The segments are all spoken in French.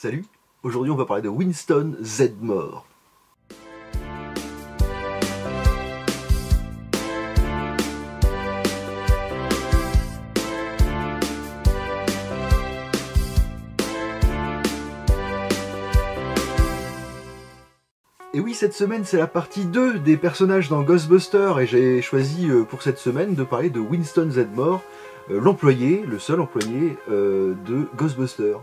Salut, aujourd'hui on va parler de Winston Zeddemore. Et oui, cette semaine c'est la partie 2 des personnages dans Ghostbusters et j'ai choisi pour cette semaine de parler de Winston Zeddemore, l'employé, le seul employé de Ghostbusters.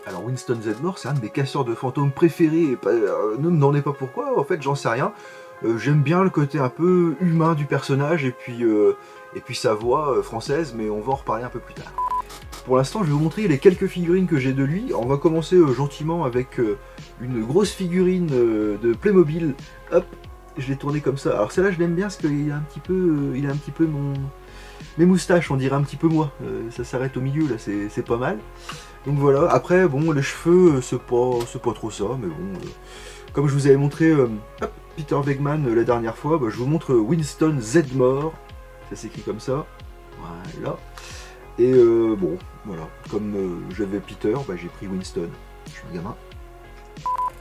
Alors Winston Zeddemore, c'est un de mes casseurs de fantômes préférés, et ne me demandez pas pourquoi, en fait j'en sais rien. J'aime bien le côté un peu humain du personnage et puis sa voix française, mais on va en reparler un peu plus tard. Pour l'instant, je vais vous montrer les quelques figurines que j'ai de lui. On va commencer gentiment avec une grosse figurine de Playmobil. Hop, je l'ai tournée comme ça. Alors celle-là, je l'aime bien parce qu'il a un petit peu, mes moustaches, on dirait un petit peu moi. Ça s'arrête au milieu là, c'est pas mal. Donc voilà. Après, bon, les cheveux, c'est pas trop ça, mais bon. Comme je vous avais montré Peter Venkman la dernière fois, je vous montre Winston Zeddemore. Ça s'écrit comme ça. Voilà. Et bon, voilà, comme j'avais Peter, j'ai pris Winston, je suis un gamin.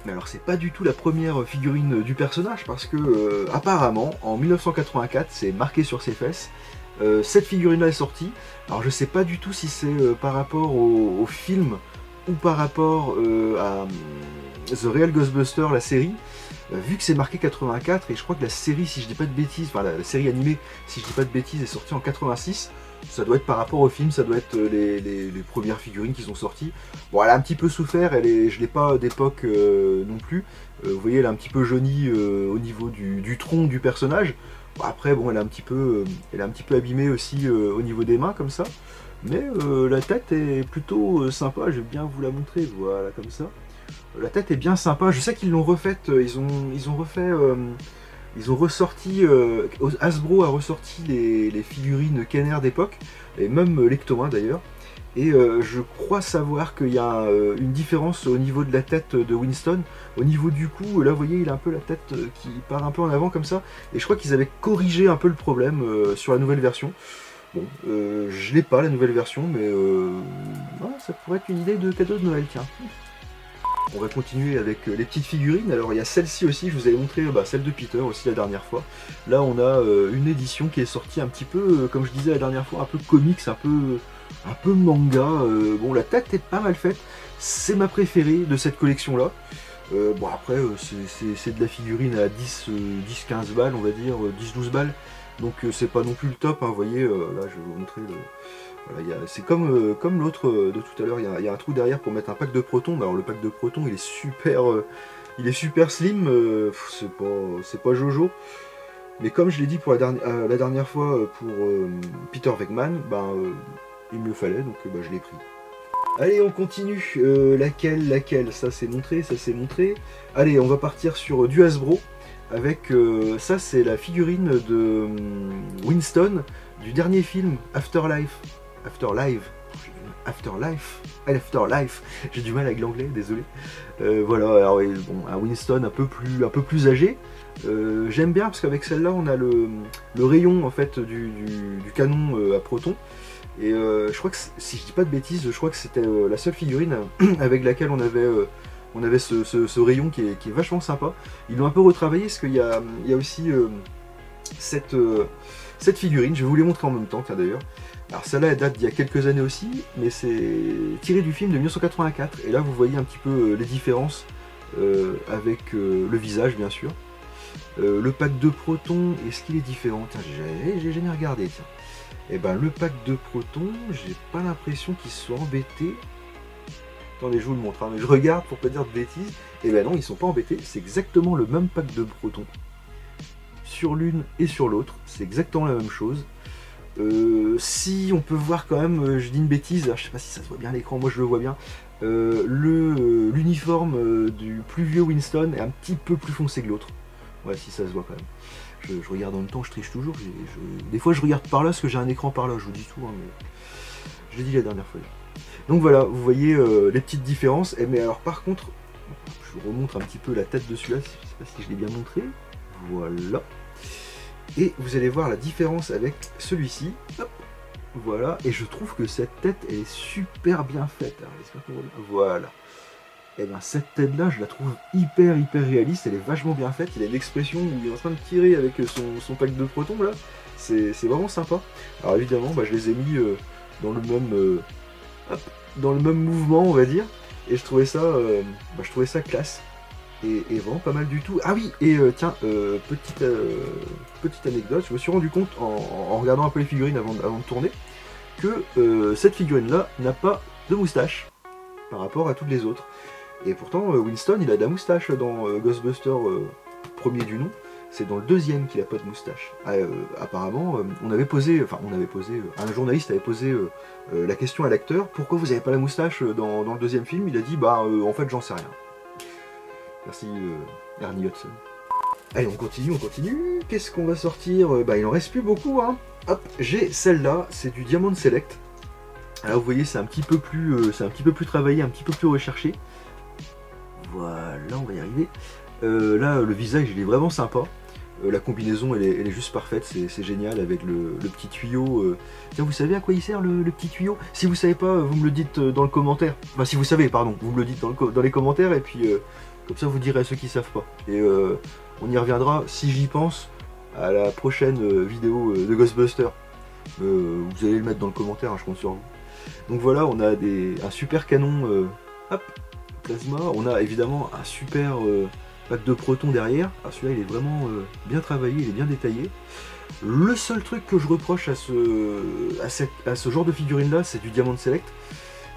Mais alors c'est pas du tout la première figurine du personnage, parce que apparemment, en 1984, c'est marqué sur ses fesses, cette figurine-là est sortie. Alors je sais pas du tout si c'est par rapport au film, ou par rapport à The Real Ghostbusters, la série. Vu que c'est marqué 84, et je crois que la série, si je dis pas de bêtises, enfin la série animée, si je dis pas de bêtises, est sortie en 86, ça doit être par rapport au film, ça doit être les premières figurines qui sont sorties. Bon, elle a un petit peu souffert, je l'ai pas d'époque non plus. Vous voyez, elle est un petit peu jaunie au niveau du tronc du personnage. Bon, après, bon, elle est un petit peu abîmée aussi au niveau des mains, comme ça. Mais la tête est plutôt sympa, je vais bien vous la montrer, voilà, comme ça. La tête est bien sympa, je sais qu'ils l'ont refaite, ils ont ressorti, Hasbro a ressorti les figurines Kenner d'époque, et même l'Ectomin d'ailleurs, et je crois savoir qu'il y a une différence au niveau de la tête de Winston, au niveau du cou, là vous voyez il a un peu la tête qui part un peu en avant comme ça, et je crois qu'ils avaient corrigé un peu le problème sur la nouvelle version. Bon, je l'ai pas la nouvelle version, mais ça pourrait être une idée de cadeau de Noël, tiens. On va continuer avec les petites figurines. Alors il y a celle-ci aussi, je vous avais montré celle de Peter aussi la dernière fois. Là on a une édition qui est sortie un petit peu, comme je disais la dernière fois, un peu comics, un peu manga. Bon, la tête est pas mal faite, c'est ma préférée de cette collection-là. Bon après c'est de la figurine à 10-15 balles, on va dire, 10-12 balles. Donc c'est pas non plus le top, hein. Vous voyez, là je vais vous montrer le... Voilà, c'est comme l'autre de tout à l'heure, il y a un trou derrière pour mettre un pack de protons. Alors le pack de protons il est super slim, c'est pas Jojo. Mais comme je l'ai dit pour la dernière fois pour Peter Venkman, il me le fallait, donc je l'ai pris. Allez, on continue. Laquelle? Ça c'est montré, ça c'est montré. Allez, on va partir sur du Hasbro. Avec ça, c'est la figurine de Winston du dernier film Afterlife. Afterlife, j'ai du mal avec l'anglais, désolé. Voilà, alors bon, un Winston un peu plus âgé. J'aime bien parce qu'avec celle-là, on a le rayon en fait du canon à protons. Et je crois que, si je dis pas de bêtises, je crois que c'était la seule figurine avec laquelle on avait ce rayon qui est vachement sympa. Ils l'ont un peu retravaillé parce qu'il y a aussi cette figurine, je vais vous les montrer en même temps, tiens d'ailleurs. Alors celle-là elle date d'il y a quelques années aussi, mais c'est tiré du film de 1984. Et là vous voyez un petit peu les différences avec le visage bien sûr. Le pack de protons, est-ce qu'il est différent? Tiens, j'ai jamais regardé, tiens. Et le pack de protons, j'ai pas l'impression qu'ils soient embêtés. Attendez, je vous le montre, hein, mais je regarde pour pas dire de bêtises. Et non, ils sont pas embêtés, c'est exactement le même pack de protons. Sur l'une et sur l'autre, c'est exactement la même chose. Si on peut voir quand même, je dis une bêtise, je sais pas si ça se voit bien à l'écran, moi je le vois bien. L'uniforme du plus vieux Winston est un petit peu plus foncé que l'autre. Ouais, si ça se voit quand même. Je regarde en même temps, je triche toujours. Des fois je regarde par là parce que j'ai un écran par là, je vous dis tout, hein, mais je l'ai dit la dernière fois. Donc voilà, vous voyez les petites différences. Mais alors par contre, je vous remontre un petit peu la tête de celui-là, je sais pas si je l'ai bien montré. Voilà. Et vous allez voir la différence avec celui-ci. Voilà, et je trouve que cette tête est super bien faite. Alors, voilà. et bien cette tête là je la trouve hyper réaliste, elle est vachement bien faite, il a une expression où il est en train de tirer avec son pack de protons là, c'est vraiment sympa. Alors évidemment je les ai mis dans le même dans le même mouvement on va dire, et je trouvais ça classe. Et vraiment pas mal du tout. Ah oui, et tiens, petite anecdote, je me suis rendu compte en regardant un peu les figurines avant de tourner, que cette figurine-là n'a pas de moustache par rapport à toutes les autres. Et pourtant, Winston, il a de la moustache dans Ghostbusters premier du nom. C'est dans le deuxième qu'il a pas de moustache. Apparemment, un journaliste avait posé la question à l'acteur, pourquoi vous avez pas la moustache dans le deuxième film? Il a dit, en fait, j'en sais rien. Merci Ernie Hudson. Allez, on continue. Qu'est-ce qu'on va sortir? Il en reste plus beaucoup, hein. Hop, j'ai celle-là, c'est du Diamond Select. Alors vous voyez, c'est un petit peu plus travaillé, un petit peu plus recherché. Voilà, on va y arriver. Là, le visage, il est vraiment sympa. La combinaison, elle est juste parfaite, c'est génial avec le petit tuyau. Tiens, vous savez à quoi il sert le petit tuyau? Si vous savez pas, vous me le dites dans le commentaire. Enfin, si vous savez, pardon, vous me le dites dans les commentaires, et puis comme ça vous direz à ceux qui savent pas. Et on y reviendra, si j'y pense, à la prochaine vidéo de Ghostbusters. Vous allez le mettre dans le commentaire, hein, je compte sur vous. Donc voilà, on a un super canon plasma. On a évidemment un super pack de protons derrière. Alors celui-là, il est vraiment bien travaillé, il est bien détaillé. Le seul truc que je reproche à ce genre de figurine là, c'est du Diamond Select.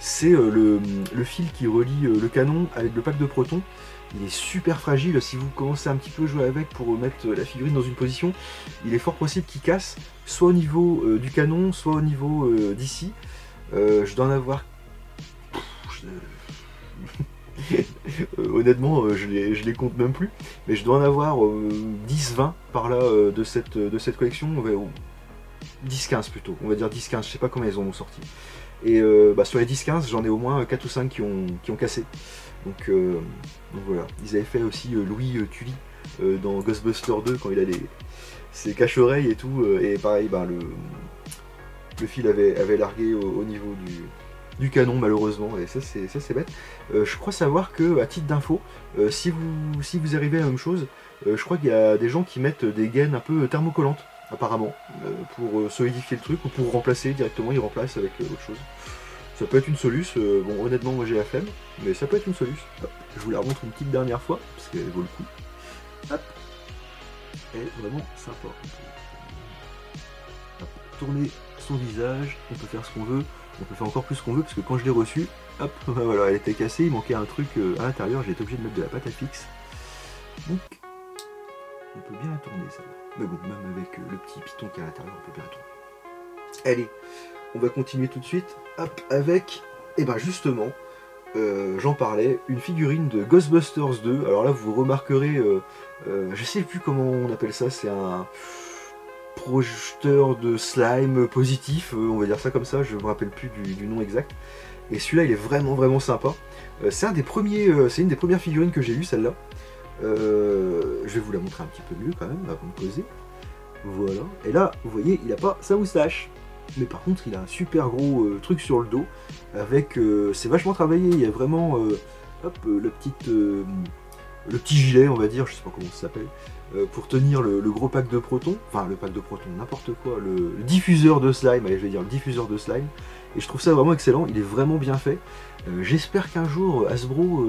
C'est le fil qui relie le canon avec le pack de protons. Il est super fragile, si vous commencez un petit peu à jouer avec pour mettre la figurine dans une position, il est fort possible qu'il casse, soit au niveau du canon, soit au niveau d'ici. Je dois en avoir... Honnêtement, je les compte même plus, mais je dois en avoir 10-20 par là de cette collection, 10-15 plutôt, on va dire 10-15, je sais pas combien ils en ont sorti. Et sur les 10-15, j'en ai au moins 4 ou 5 qui ont cassé. Donc voilà, ils avaient fait aussi Louis Tully dans Ghostbusters 2 quand il a ses cache-oreilles et tout, et pareil, le fil avait largué au niveau du canon malheureusement, et ça c'est bête. Je crois savoir que, à titre d'info, si vous arrivez à la même chose, je crois qu'il y a des gens qui mettent des gaines un peu thermocollantes apparemment, pour solidifier le truc ou pour remplacer directement, ils remplacent avec autre chose. Ça peut être une soluce, bon honnêtement moi j'ai la flemme, mais ça peut être une soluce. Hop, je vous la remontre une petite dernière fois, parce qu'elle vaut le coup. Hop, elle est vraiment sympa. Hop, tourner son visage, on peut faire ce qu'on veut, on peut faire encore plus ce qu'on veut, parce que quand je l'ai reçue, hop, voilà, elle était cassée, il manquait un truc à l'intérieur, j'ai été obligé de mettre de la pâte à fixe. Donc, on peut bien la tourner celle-là. Mais bon, même avec le petit piton qui est à l'intérieur, on peut bien la tourner. Allez, on va continuer tout de suite, hop, avec, et justement, j'en parlais, une figurine de Ghostbusters 2. Alors là, vous remarquerez, je sais plus comment on appelle ça, c'est un projecteur de slime positif, on va dire ça comme ça, je me rappelle plus du nom exact. Et celui-là, il est vraiment sympa. C'est une des premières figurines que j'ai eues, celle-là. Je vais vous la montrer un petit peu mieux quand même, avant de poser. Voilà. Et là, vous voyez, il n'a pas sa moustache. Mais par contre, il a un super gros truc sur le dos. Avec, c'est vachement travaillé. Il y a vraiment, le petit gilet, on va dire, je sais pas comment ça s'appelle, pour tenir le gros pack de protons. Enfin, le pack de protons, n'importe quoi. Le diffuseur de slime. Allez, je vais dire le diffuseur de slime. Et je trouve ça vraiment excellent. Il est vraiment bien fait. J'espère qu'un jour, Hasbro,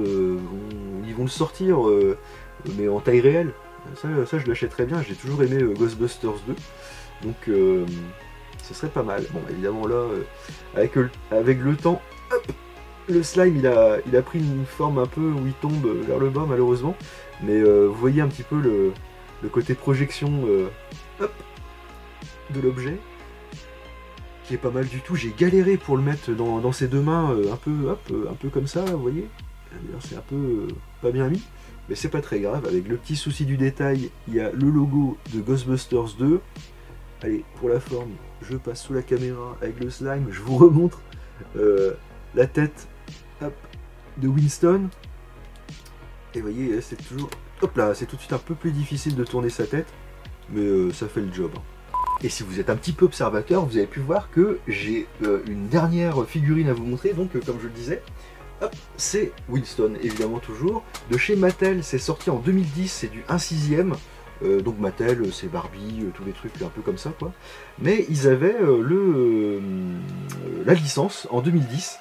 ils vont le sortir, mais en taille réelle. Ça je l'achèterais bien. J'ai toujours aimé Ghostbusters 2. Donc, ce serait pas mal. Bon, évidemment, là, avec le temps, hop, le slime, il a pris une forme un peu où il tombe vers le bas, malheureusement. Mais vous voyez un petit peu le côté projection hop, de l'objet, qui est pas mal du tout. J'ai galéré pour le mettre dans ses deux mains, un peu comme ça, vous voyez. D'ailleurs, c'est un peu pas bien mis, mais c'est pas très grave. Avec le petit souci du détail, il y a le logo de Ghostbusters 2. Allez, pour la forme, je passe sous la caméra avec le slime, je vous remontre la tête, hop, de Winston. Et vous voyez, c'est toujours... Hop là, c'est tout de suite un peu plus difficile de tourner sa tête, mais ça fait le job. Et si vous êtes un petit peu observateur, vous avez pu voir que j'ai une dernière figurine à vous montrer, donc comme je le disais. c'est Winston, évidemment toujours. De chez Mattel, c'est sorti en 2010, c'est du 1/6. Donc Mattel, c'est Barbie, tous les trucs un peu comme ça, quoi. Mais ils avaient la licence en 2010,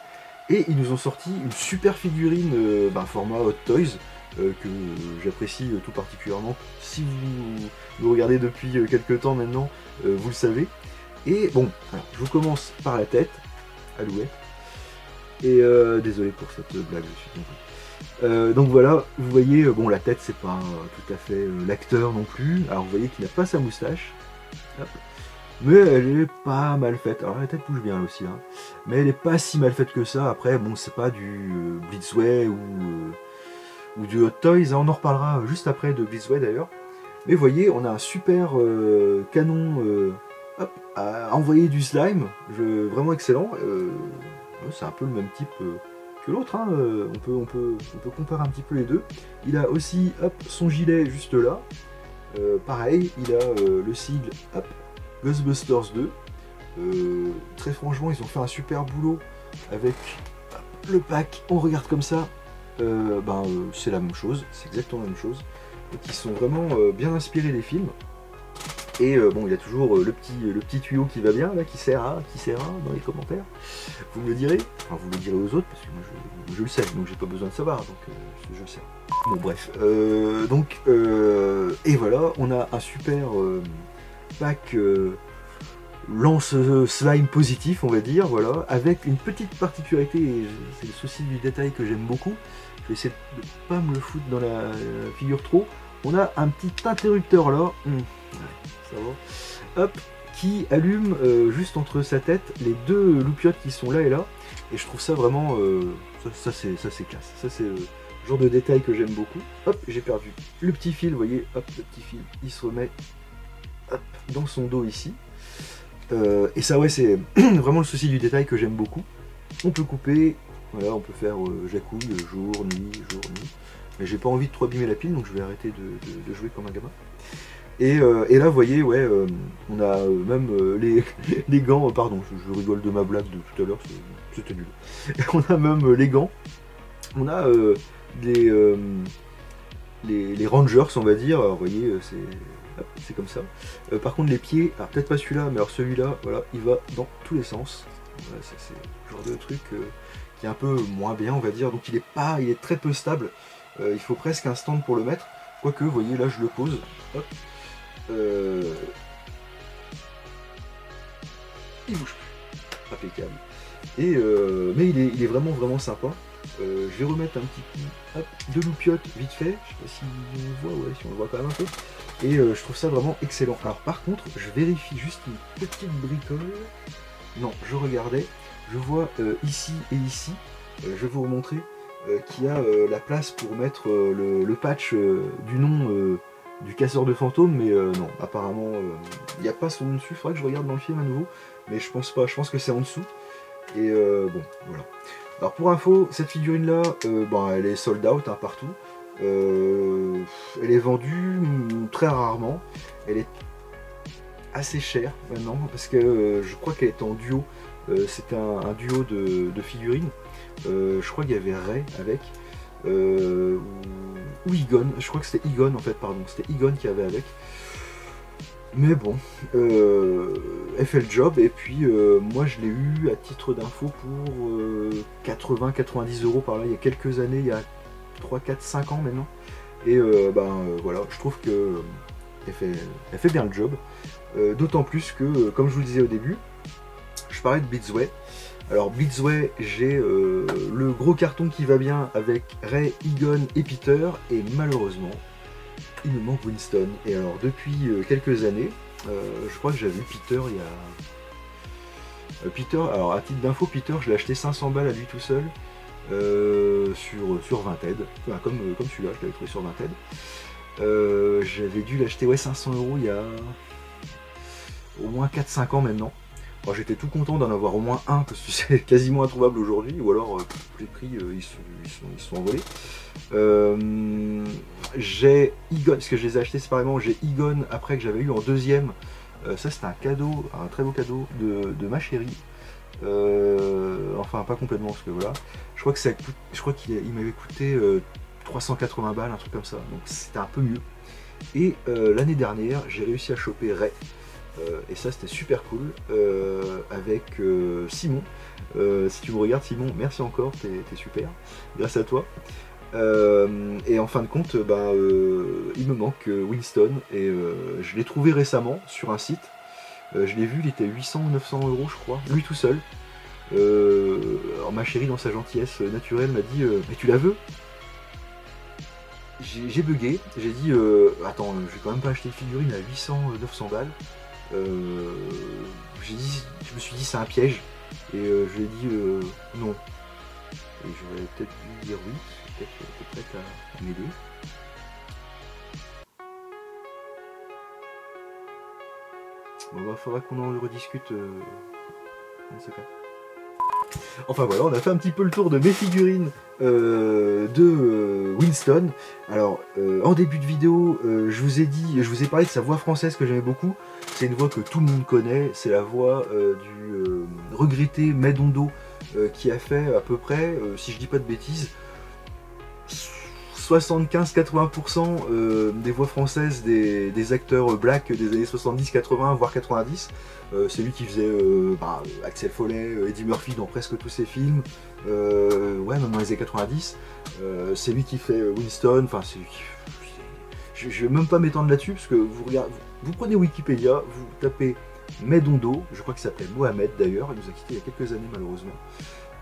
et ils nous ont sorti une super figurine format Hot Toys, que j'apprécie tout particulièrement. Si vous nous regardez depuis quelques temps maintenant, vous le savez. Et bon, alors, je vous commence par la tête, Alouette. Et désolé pour cette blague, je suis tombé. Donc voilà, vous voyez, bon, la tête, c'est pas tout à fait l'acteur non plus. Alors vous voyez qu'il n'a pas sa moustache. Hop. Mais elle est pas mal faite. Alors la tête bouge bien là aussi, hein. Mais elle est pas si mal faite que ça. Après, bon, c'est pas du Blitzway ou du Hot Toys, hein. On en reparlera juste après de Blitzway d'ailleurs. Mais vous voyez, on a un super canon à envoyer du slime, vraiment excellent. C'est un peu le même type que l'autre, hein. On peut comparer un petit peu les deux. Il a aussi son gilet juste là. Pareil, il a le sigle Ghostbusters 2. Très franchement, ils ont fait un super boulot avec le pack. On regarde comme ça, c'est la même chose, c'est exactement la même chose. Donc ils sont vraiment bien inspirés des films. Et bon, il y a toujours le petit tuyau qui va bien, là, qui sert à dans les commentaires. Vous me le direz, enfin vous le direz aux autres, parce que moi je le sais, donc j'ai pas besoin de savoir, donc je le sais. Bon bref, et voilà, on a un super pack lance slime positif, on va dire, voilà, avec une petite particularité, et c'est le souci du détail que j'aime beaucoup. Je vais essayer de pas me le foutre dans la figure trop. On a un petit interrupteur là. Ça va. Hop, qui allume juste entre sa tête les deux loupiottes qui sont là et là. Et je trouve ça vraiment, ça c'est classe. Ça c'est le genre de détail que j'aime beaucoup. Hop, j'ai perdu le petit fil, vous voyez, hop, le petit fil, il se remet dans son dos ici. Et ça, ouais, c'est vraiment le souci du détail que j'aime beaucoup. On peut couper, voilà, on peut faire jacouille, jour, nuit. Mais j'ai pas envie de trop abîmer la pile, donc je vais arrêter de jouer comme un gamin. Et là, vous voyez, ouais, on a même les gants, pardon, je rigole de ma blague de tout à l'heure, c'était nul. On a même les gants, on a les Rangers, on va dire, alors, vous voyez, c'est comme ça. Par contre, les pieds, alors peut-être pas celui-là, mais alors celui-là, voilà, il va dans tous les sens. Voilà, c'est le genre de truc qui est un peu moins bien, on va dire, donc il est très peu stable. Il faut presque un stand pour le mettre, quoique, vous voyez, là, je le pose, hop. Il bouge plus, impeccable. Et mais il est vraiment sympa. Je vais remettre un petit coup de loupiote vite fait. Je sais pas si on le voit, ouais, si on le voit quand même un peu. Et je trouve ça vraiment excellent. Alors par contre, je vérifie juste une petite bricole. Non, je regardais. Je vois ici et ici. Je vais vous remontrer qu'il y a la place pour mettre le patch du nom du casseur de fantômes, mais non, apparemment il n'y a pas son nom dessus. Il faudra que je regarde dans le film à nouveau, mais je pense pas, je pense que c'est en dessous. Et bon, voilà. Alors pour info, cette figurine là, elle est sold out hein, partout. Elle est vendue très rarement. Elle est assez chère maintenant, parce que je crois qu'elle est en duo. C'était un duo de figurines. Je crois qu'il y avait Ray avec. Ou Egon, je crois que c'était Egon en fait, pardon, c'était Egon qui avait avec. Mais bon, elle fait le job, et puis moi je l'ai eu à titre d'info pour 80-90 € par là, il y a quelques années, il y a 3, 4, 5 ans maintenant. Et voilà, je trouve que elle fait bien le job. D'autant plus que, comme je vous le disais au début, je parlais de Blitzway. Alors Blitzway, j'ai le gros carton qui va bien avec Ray, Egon et Peter, et malheureusement, il me manque Winston. Et alors depuis quelques années, je crois que j'avais vu Peter il y a... Peter, alors à titre d'info, Peter, je l'ai acheté 500 balles à lui tout seul, sur Vinted, enfin, comme celui-là, je l'avais trouvé sur Vinted. J'avais dû l'acheter 500 € il y a au moins 4-5 ans maintenant. Alors, j'étais tout content d'en avoir au moins un, parce que c'est quasiment introuvable aujourd'hui, ou alors les prix ils sont envolés. J'ai Egon, parce que je les ai achetés séparément, j'ai Egon après que j'avais eu en deuxième. Ça c'était un cadeau, un très beau cadeau de ma chérie. Enfin pas complètement parce que voilà. Je crois qu'il m'avait coûté 380 balles, un truc comme ça, donc c'était un peu mieux. Et l'année dernière, j'ai réussi à choper Ray, et ça c'était super cool, avec Simon. Si tu me regardes Simon, merci encore, t'es super, grâce à toi. Et en fin de compte, il me manque Winston, et je l'ai trouvé récemment sur un site. Je l'ai vu, il était 800 ou 900 euros je crois, lui tout seul. Alors ma chérie dans sa gentillesse naturelle m'a dit mais tu la veux? J'ai bugué, j'ai dit attends, je vais quand même pas acheter une figurine à 800-900 balles. Je me suis dit c'est un piège, et je lui ai dit non. Et j'aurais peut-être dû dire oui, peut-être qu'elle était prête à m'aider. Bon bah faudra qu'on en rediscute on ne sait pas. Enfin voilà, on a fait un petit peu le tour de mes figurines de Winston. Alors en début de vidéo, je vous ai parlé de sa voix française que j'aimais beaucoup. C'est une voix que tout le monde connaît, c'est la voix du regretté Medondo qui a fait à peu près, si je dis pas de bêtises, 75-80% des voix françaises des acteurs black des années 70-80 voire 90. C'est lui qui faisait Axel Foley, Eddie Murphy dans presque tous ses films, ouais, même dans les années 90. C'est lui qui fait Winston, enfin c'est lui qui... Je vais même pas m'étendre là-dessus parce que vous prenez Wikipédia, vous tapez Medondo, je crois qu'il s'appelait Mohamed d'ailleurs, il nous a quittés il y a quelques années malheureusement.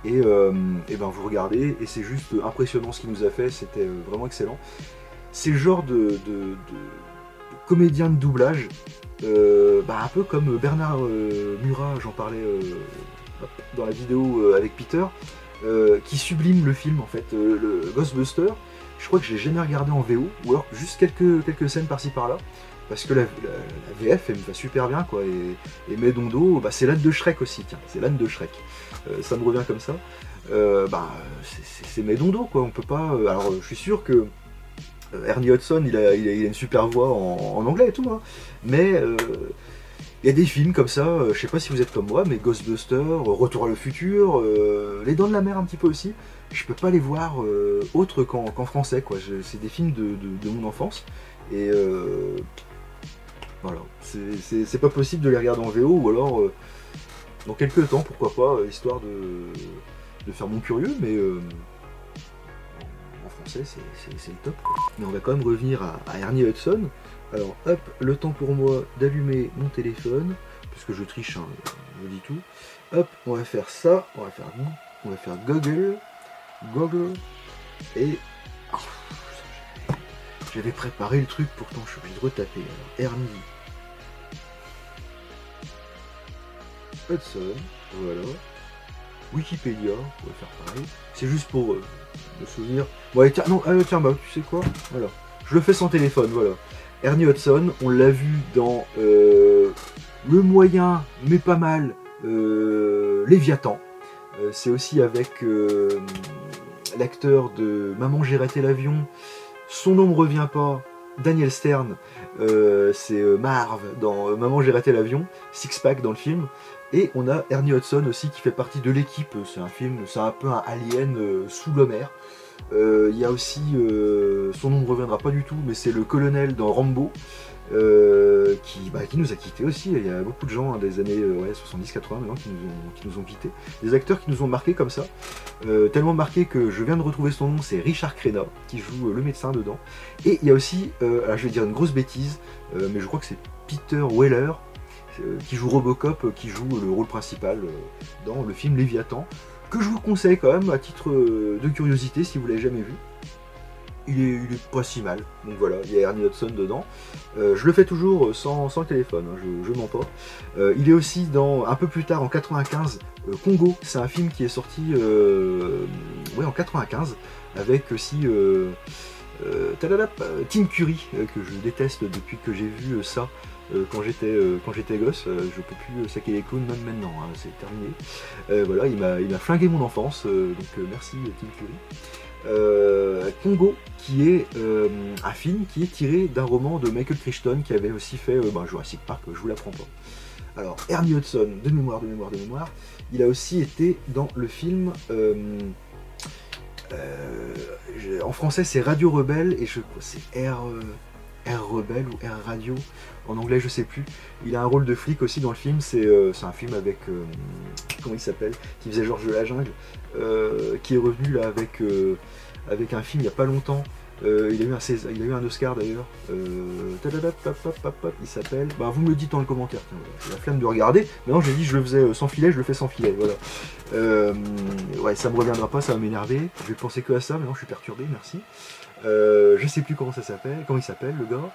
Et ben vous regardez, et c'est juste impressionnant ce qu'il nous a fait, c'était vraiment excellent. C'est le genre de comédien de doublage, un peu comme Bernard Murat, j'en parlais dans la vidéo avec Peter, qui sublime le film en fait, le Ghostbuster. Je crois que je l'ai jamais regardé en VO, ou alors juste quelques scènes par-ci par-là, parce que la VF elle me va super bien quoi, et Medondo, c'est l'âne de Shrek aussi, tiens, c'est l'âne de Shrek. Ça me revient comme ça. C'est Medondo quoi, on peut pas. Alors je suis sûr que Ernie Hudson il a une super voix en anglais et tout, hein, mais il y a des films comme ça, je sais pas si vous êtes comme moi, mais Ghostbusters, Retour à le futur, Les Dents de la Mer un petit peu aussi, je peux pas les voir autre qu'en français quoi. C'est des films de mon enfance, et voilà, c'est pas possible de les regarder en VO, ou alors dans quelques temps, pourquoi pas, histoire de faire mon curieux, mais en français c'est le top quoi. Mais on va quand même revenir à Ernie Hudson. Alors hop, le temps pour moi d'allumer mon téléphone, puisque je triche, hein, je dis tout. Hop, on va faire ça, on va faire Google, et j'avais préparé le truc, pourtant je suis obligé de retaper. Alors Ernie Hudson, voilà. Wikipédia, on va faire pareil. C'est juste pour me souvenir. Bon allez, tiens, non, tiens, tu sais quoi, voilà. Je le fais sans téléphone, voilà. Ernie Hudson, on l'a vu dans le moyen, mais pas mal, Léviathan. C'est aussi avec l'acteur de Maman j'ai raté l'avion, son nom me revient pas, Daniel Stern. C'est Marv dans Maman j'ai raté l'avion, Six Pack dans le film. Et on a Ernie Hudson aussi qui fait partie de l'équipe. C'est un film, c'est un peu un alien sous la mer. Il y a aussi, son nom ne reviendra pas du tout, mais c'est le colonel dans Rambo, qui nous a quittés aussi. Il y a beaucoup de gens des années 70-80 maintenant qui nous ont quittés. Des acteurs qui nous ont marqués comme ça. Tellement marqués que je viens de retrouver son nom, c'est Richard Crenna, qui joue le médecin dedans. Et il y a aussi, alors je vais dire une grosse bêtise, mais je crois que c'est Peter Weller, qui joue Robocop, qui joue le rôle principal dans le film Léviathan, que je vous conseille quand même à titre de curiosité si vous l'avez jamais vu. Il est pas si mal, donc voilà, il y a Ernie Hudson dedans. Je le fais toujours sans le téléphone, hein, je mens pas. Il est aussi dans, un peu plus tard en 95, Congo, c'est un film qui est sorti en 95, avec aussi Tim Curry, que je déteste depuis que j'ai vu ça. Quand j'étais gosse, je peux plus saquer les clowns même maintenant, hein, c'est terminé. Voilà, il m'a flingué mon enfance, donc merci Tim Curry. Congo, qui est un film qui est tiré d'un roman de Michael Crichton qui avait aussi fait Jurassic Park, je vous l'apprends pas. Alors, Ernie Hudson, de mémoire, il a aussi été dans le film... en français c'est Radio Rebelle et je crois c'est R Rebelle ou R Radio en anglais je sais plus. Il a un rôle de flic aussi dans le film, c'est un film avec comment il s'appelle, qui faisait Georges de la Jungle, qui est revenu là avec un film il y a pas longtemps. Il a eu un Oscar d'ailleurs. Il s'appelle. Bah, vous me le dites dans le commentaire. J'ai la flemme de regarder. Maintenant j'ai dit je le faisais sans filet, je le fais sans filet. Voilà. Ouais, ça me reviendra pas, ça va m'énerver. Je vais penser que à ça. Maintenant je suis perturbé, merci. Je sais plus comment ça s'appelle. Comment il s'appelle le gars.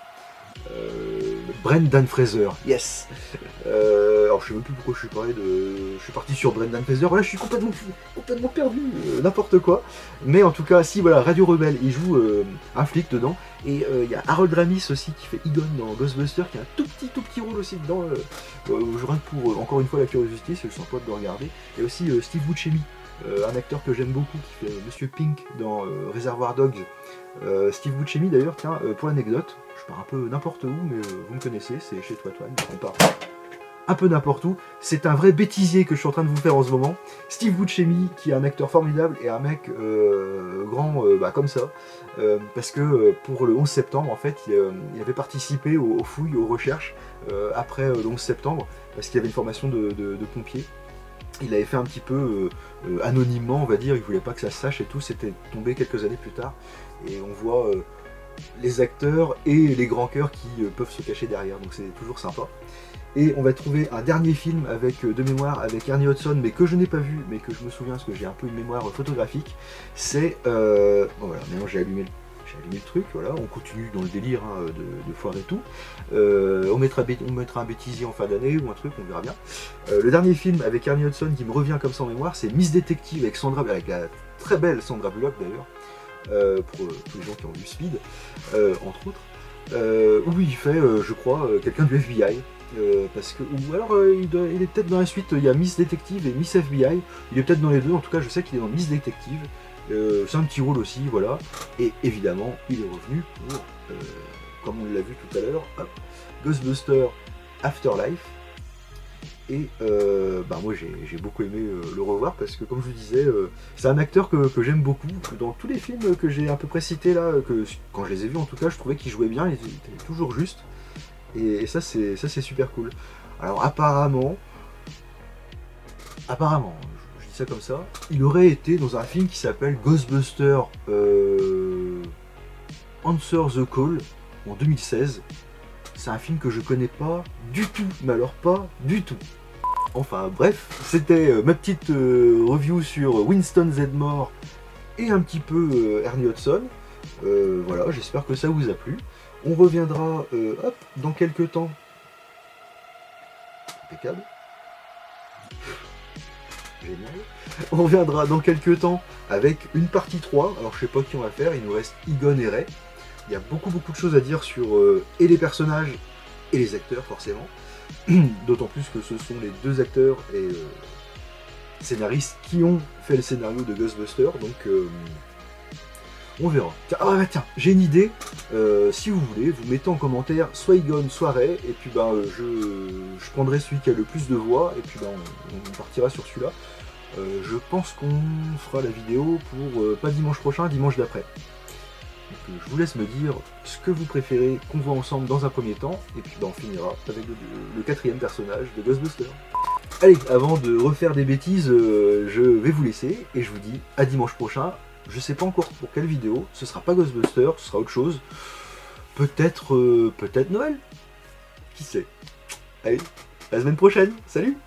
Brendan Fraser, yes. Alors je sais même plus pourquoi je suis parti sur Brendan Fraser. Voilà, je suis complètement perdu, n'importe quoi. Mais en tout cas, si voilà, Radio Rebelle, il joue un flic dedans. Et il y a Harold Ramis aussi qui fait Egon dans Ghostbusters, qui a un tout petit rôle aussi dedans. Je reste pour encore une fois la curiosité, c'est sympa de le regarder. Et aussi Steve Buscemi, un acteur que j'aime beaucoup, qui fait Monsieur Pink dans Reservoir Dogs. Steve Buscemi d'ailleurs, tiens, pour l'anecdote, je pars un peu n'importe où, mais vous me connaissez, c'est chez toi, on part un peu n'importe où. C'est un vrai bêtisier que je suis en train de vous faire en ce moment. Steve Buscemi, qui est un acteur formidable et un mec grand comme ça, parce que pour le 11 septembre, en fait, il avait participé aux fouilles, aux recherches après le 11 septembre, parce qu'il avait une formation de pompier. Il avait fait un petit peu anonymement, on va dire, il voulait pas que ça se sache et tout, c'était tombé quelques années plus tard. Et on voit les acteurs et les grands cœurs qui peuvent se cacher derrière, donc c'est toujours sympa. Et on va trouver un dernier film avec de mémoire avec Ernie Hudson, mais que je n'ai pas vu, mais que je me souviens parce que j'ai un peu une mémoire photographique. C'est bon voilà, maintenant j'ai allumé le truc, voilà, on continue dans le délire de foire et tout. On mettra un bêtisier en fin d'année ou un truc, on verra bien. Le dernier film avec Ernie Hudson qui me revient comme ça en mémoire, c'est Miss Detective avec la très belle Sandra Bullock d'ailleurs, pour tous les gens qui ont vu Speed, entre autres, où il fait, je crois, quelqu'un du FBI. Parce que, ou alors il est peut-être dans la suite, il y a Miss Detective et Miss FBI, il est peut-être dans les deux, en tout cas je sais qu'il est dans Miss Detective, c'est un petit rôle aussi, voilà, et évidemment il est revenu pour, comme on l'a vu tout à l'heure, Ghostbusters Afterlife, et moi j'ai beaucoup aimé le revoir parce que comme je vous disais, c'est un acteur que j'aime beaucoup, dans tous les films que j'ai à peu près cités là, quand je les ai vus en tout cas, je trouvais qu'il jouait bien, il était toujours juste. Et ça c'est super cool. Alors apparemment, je dis ça comme ça, il aurait été dans un film qui s'appelle Ghostbusters Answer the Call en 2016. C'est un film que je connais pas du tout, mais alors pas du tout. Enfin bref, c'était ma petite review sur Winston Zeddemore et un petit peu Ernie Hudson. Voilà, j'espère que ça vous a plu. On reviendra dans quelques temps. Impeccable. Génial. On reviendra dans quelques temps avec une partie 3. Alors je sais pas qui on va faire, il nous reste Egon et Ray. Il y a beaucoup de choses à dire sur et les personnages et les acteurs forcément. D'autant plus que ce sont les deux acteurs et scénaristes qui ont fait le scénario de Ghostbusters. Donc on verra. Tiens, j'ai une idée. Si vous voulez, vous mettez en commentaire soit Egon, soit Ray, et puis je prendrai celui qui a le plus de voix, et puis on partira sur celui-là. Je pense qu'on fera la vidéo pour pas dimanche prochain, dimanche d'après. Donc je vous laisse me dire ce que vous préférez qu'on voit ensemble dans un premier temps, et puis on finira avec le quatrième personnage de Ghostbusters. Allez, avant de refaire des bêtises, je vais vous laisser, et je vous dis à dimanche prochain. Je sais pas encore pour quelle vidéo, ce sera pas Ghostbusters, ce sera autre chose. Peut-être Noël. Qui sait. Allez, à la semaine prochaine, salut.